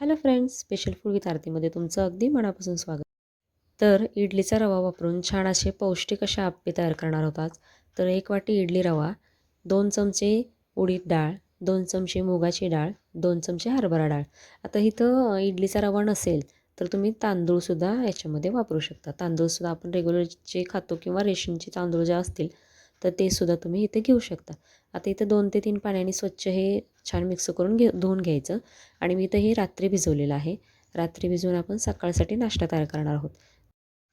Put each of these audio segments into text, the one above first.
Hello friends, special food with आरतीमध्ये तुमचं अगदी मनापासून स्वागत. तर इडलीचा रवा वापरून छान असे पौष्टिक असे आप्पे तयार करणार आहोत आज. तर 1 वाटी इडली रवा, 2 चमचे उडीद डाळ, 2 चमचे मुगाची डाळ, 2 चमचे हरभरा डाळ. आता इथं इडलीचा रवा नसेल तर तुम्ही तांदूळसुद्धा याच्यामध्ये वापरू शकता. तांदूळसुद्धा आपण रेग्युलर जे खातो किंवा रेशनचे तांदूळ जे असतील तर ते सुद्धा तुम्ही इथे घेऊ शकता. आता इथं 2 ते 3 पाण्याने स्वच्छ हे छान मिक्स करून धुवून घ्यायचं. आणि मी इथं हे रात्री भिजवलेलं आहे. रात्री भिजवून आपण सकाळसाठी नाश्ता तयार करणार आहोत.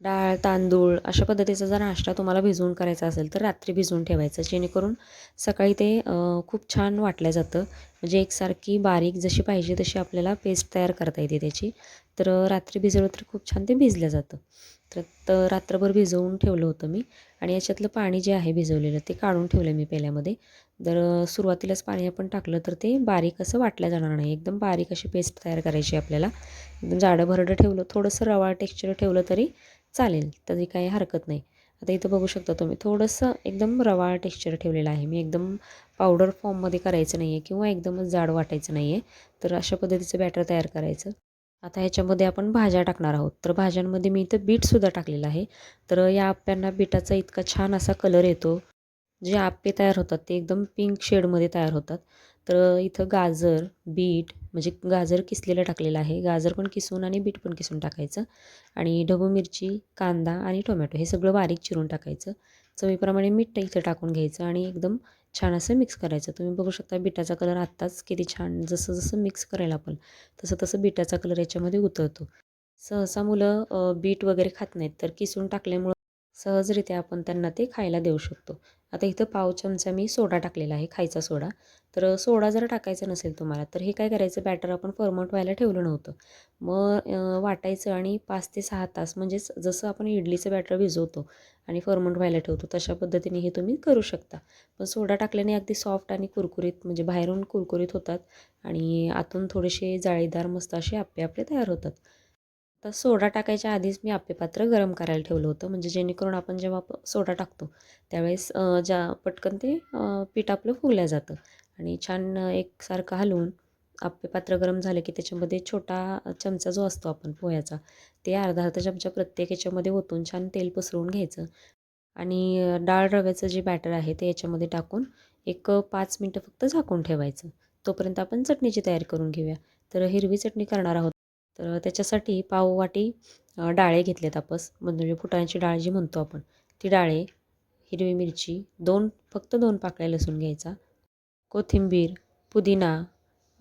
डाळ, तांदूळ अशा पद्धतीचा जर नाश्ता तुम्हाला भिजवून करायचा असेल तर रात्री भिजवून ठेवायचं, जेणेकरून सकाळी ते खूप छान वाटलं जातं. म्हणजे एकसारखी बारीक जशी पाहिजे तशी आपल्याला पेस्ट तयार करता येते त्याची. तर रात्री भिजवलं तर खूप छान ते भिजलं जातं. तर रात्रभर भिजवून ठेवलं होतं मी. आणि याच्यातलं पाणी जे आहे भिजवलेलं ते काढून ठेवलं मी पेल्यामध्ये. जर सुरुवातीलाच पाणी आपण टाकलं तर ते बारीक असं वाटलं जाणार नाही. एकदम बारीक अशी पेस्ट तयार करायची आपल्याला. एकदम जाडं भरडं ठेवलं, थोडंसं रवाळ टेक्स्चर ठेवलं तरी चालेल, तरी काही हरकत नाही. आता इथं बघू शकता तुम्ही थोडंसं एकदम रवाळ टेक्स्चर ठेवलेलं आहे मी. एकदम पावडर फॉर्ममध्ये करायचं नाही आहे किंवा एकदमच जाड वाटायचं नाही आहे. तर अशा पद्धतीचं बॅटर तयार करायचं. आता ह्याच्यामध्ये आपण भाज्या टाकणार आहोत. तर भाज्यांमध्ये मी इथं बीटसुद्धा टाकलेलं आहे. तर या आप्यांना बीटाचा इतका छान असा कलर येतो. जे आप्पे तयार होतात ते एकदम पिंक शेडमध्ये तयार होतात. तर इथं गाजर, बीट म्हणजे गाजर किसलेलं टाकलेलं आहे. गाजर पण किसून आणि बीट पण किसून टाकायचं. आणि ढबू मिरची, कांदा आणि टोमॅटो हे सगळं बारीक चिरून टाकायचं. चवीप्रमाणे मीठ इथं टाकून घ्यायचं आणि एकदम छान असं मिक्स करायचं. तुम्ही बघू शकता बीटाचा कलर आत्ताच किती छान, जसं जसं मिक्स करायला आपण तसं तसं बीटाचा कलर याच्यामध्ये उतरतो. सहसा मुलं बीट वगैरे खात नाहीत, तर किसून टाकल्यामुळं सहजरित्या आपण त्यांना ते खायला देऊ शकतो. आता इथं पाव चमचा मी सोडा टाकलेला आहे, खायचा सोडा. तर सोडा जर टाकायचा नसेल तुम्हाला तर हे काय करायचं, बॅटर आपण फर्मंट व्हायला ठेवलं नव्हतं. मग वाटायचं आणि 5 ते 6 तास म्हणजेच जसं आपण इडलीचं बॅटर भिजवतो आणि फर्मंट व्हायला ठेवतो तशा पद्धतीने हे तुम्ही करू शकता. पण सोडा टाकल्याने अगदी सॉफ्ट आणि कुरकुरीत, म्हणजे बाहेरून कुरकुरीत होतात आणि आतून थोडेसे जाळीदार मस्त असे आप्पे आपले तयार होतात. तर सोडा टाकायच्या आधीच मी आप्पेपात्र गरम करायला ठेवलं होतं, म्हणजे जेणेकरून आपण जेव्हा सोडा टाकतो त्यावेळेस पटकन ते पीठ आपलं फुगलं जातं. आणि छान एकसारखं हलवून आप्पेपात्र गरम झालं की त्याच्यामध्ये छोटा चमचा जो असतो आपण पोह्याचा, ते अर्धा अर्धा चमचा प्रत्येक याच्यामध्ये ओतून छान तेल पसरवून घ्यायचं. आणि डाळ रव्याचं जे बॅटर आहे ते याच्यामध्ये टाकून एक 5 मिनटं फक्त झाकून ठेवायचं. तोपर्यंत आपण चटणीची तयारी करून घेऊया. तर हिरवी चटणी करणार आहोत. तर त्याच्यासाठी पाव वाटी डाळे घेतलेत आपस, म्हणजे फुटाण्याची डाळ जी म्हणतो आपण, ती डाळे, हिरवी मिरची, फक्त 2 पाकळ्या लसूण घ्यायचा, कोथिंबीर, पुदिना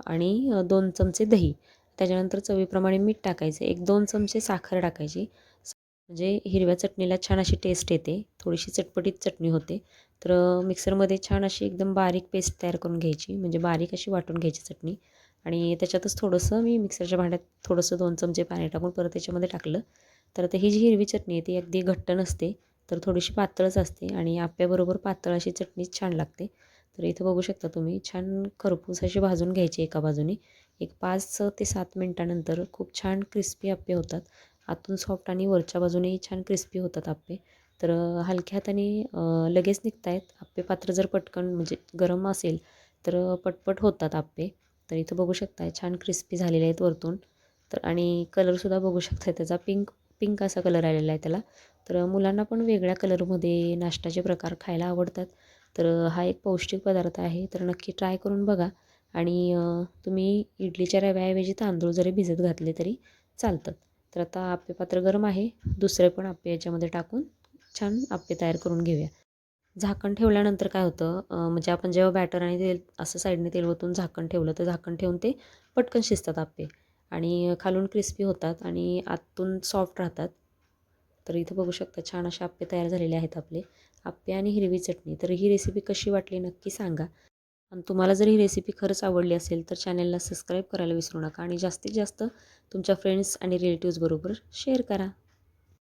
आणि 2 चमचे दही. त्याच्यानंतर चवीप्रमाणे मीठ टाकायचं. 1-2 चमचे साखर टाकायची. म्हणजे हिरव्या चटणीला छान अशी टेस्ट येते. थोडीशी चटपटीत चटणी होते. तर मिक्सरमध्ये छान अशी एकदम बारीक पेस्ट तयार करून घ्यायची. म्हणजे बारीक अशी वाटून घ्यायची चटणी. आणि त्याच्यातच थोडंसं मी मिक्सरच्या भांड्यात थोडंसं 2 चमचे पाणी टाकून परत त्याच्यामध्ये टाकलं. तर आता ही जी हिरवी चटणी आहे ती अगदी घट्ट नसते, तर थोडीशी पातळच असते आणि आप्याबरोबर पातळ अशी चटणी छान लागते. तर इथं बघू शकता तुम्ही छान खरपूस अशी भाजून घ्यायची एका बाजूने. एक 5 ते 7 मिनिटानंतर खूप छान क्रिस्पी आप्पे होतात. आतून सॉफ्ट आणि वरच्या बाजूनेही छान क्रिस्पी होतात आप्पे. तर हलक्या हाताने लगेच निघतायत आप्पे. पात्र जर पटकन म्हणजे गरम असेल तर पटपट होतात आप्पे. तर इथं बघू शकताय छान क्रिस्पी झालेले आहेत वरतून. तर आणि कलरसुद्धा बघू शकताय त्याचा पिंक पिंक असा कलर आलेला आहे त्याला. तर मुलांना पण वेगळ्या कलरमध्ये नाश्त्याचे प्रकार खायला आवडतात. तर हा एक पौष्टिक पदार्थ आहे. तर नक्की ट्राय करून बघा. आणि तुम्ही इडलीच्या रव्याऐवजी तांदूळ जरी भिजत घातले तरी चालतात. तर आता आप्पे पात्र गरम आहे. दुसरे पण आप्पे याच्यामध्ये टाकून छान आप्पे तयार करून घेऊया. झाकण ठेवल्यानंतर काय होतं, म्हणजे आपण जेव्हा बॅटर आणि तेल असं साईडने तेल ओतून झाकण ठेवलं तर झाकण ठेवून ते पटकन शिजतात आप्पे आणि खालून क्रिस्पी होतात आणि आतून सॉफ्ट राहतात. तर इथं बघू शकता छान असे आप्पे तयार झालेले आहेत आपले. आप्पे आणि हिरवी चटणी. तर ही रेसिपी कशी वाटली नक्की सांगा. आणि तुम्हाला जर ही रेसिपी खरंच आवडली असेल तर चॅनलला सबस्क्राईब करायला विसरू नका आणि जास्तीत जास्त तुमच्या फ्रेंड्स आणि रिलेटिव्हज बरोबर शेअर करा.